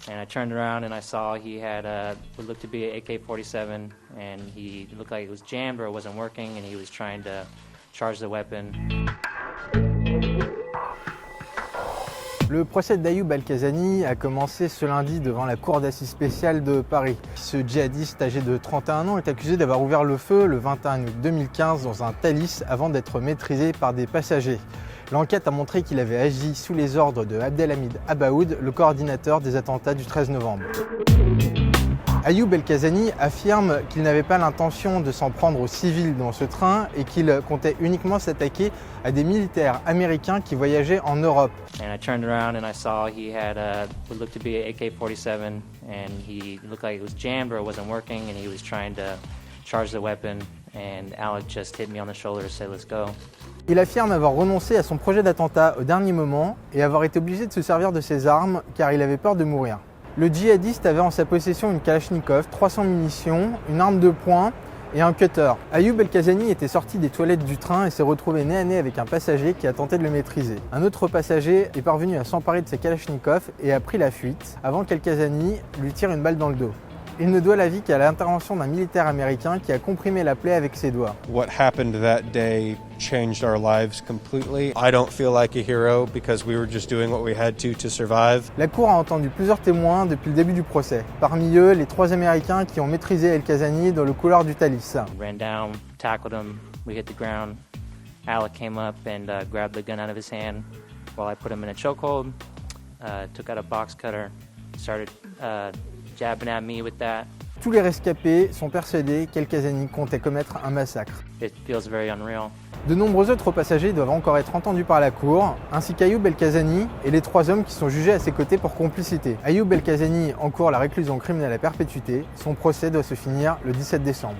And I turned around and I saw he had what looked to be an AK-47, and he looked like it was jammed or it wasn't working, and he was trying to charge the weapon. Le procès d'Ayoub El-Kazani a commencé ce lundi devant la cour d'assises spéciale de Paris. Ce djihadiste âgé de 31 ans est accusé d'avoir ouvert le feu le 21 août 2015 dans un Thalys avant d'être maîtrisé par des passagers. L'enquête a montré qu'il avait agi sous les ordres de Abdelhamid Abaoud, le coordinateur des attentats du 13 novembre. Ayoub El-Kazani affirme qu'il n'avait pas l'intention de s'en prendre aux civils dans ce train et qu'il comptait uniquement s'attaquer à des militaires américains qui voyageaient en Europe. And I turned around and I saw he had what looked to be an AK-47, and he looked like it was jammed or it wasn't working, and he was trying to charge the weapon, and Alec just hit me on the shoulder to say let's go. Il affirme avoir renoncé à son projet d'attentat au dernier moment et avoir été obligé de se servir de ses armes car il avait peur de mourir. Le djihadiste avait en sa possession une Kalachnikov, 300 munitions, une arme de poing et un cutter. Ayoub El-Kazani était sorti des toilettes du train et s'est retrouvé nez à nez avec un passager qui a tenté de le maîtriser. Un autre passager est parvenu à s'emparer de sa Kalachnikov et a pris la fuite avant qu'El-Kazani lui tire une balle dans le dos. Il ne doit la vie qu'à l'intervention d'un militaire américain qui a comprimé la plaie avec ses doigts. What happened that day changed our lives completely. I don't feel like a hero because we were just doing what we had to survive. La cour a entendu plusieurs témoins depuis le début du procès. Parmi eux, les 3 Américains qui ont maîtrisé El-Kazani dans le couloir du Thalys. Ran down, tackled him, we hit the ground. Alec came up and grabbed the gun out of his hand while I put him in a chokehold, took out a box cutter, started jabbing at me with that. Tous les rescapés sont persuadés qu'El-Kazani comptait commettre un massacre. It feels very unreal. De nombreux autres passagers doivent encore être entendus par la cour, ainsi qu'Ayoub El-Kazani et les 3 hommes qui sont jugés à ses côtés pour complicité. Ayoub El-Kazani encourt la réclusion criminelle à perpétuité. Son procès doit se finir le 17 décembre.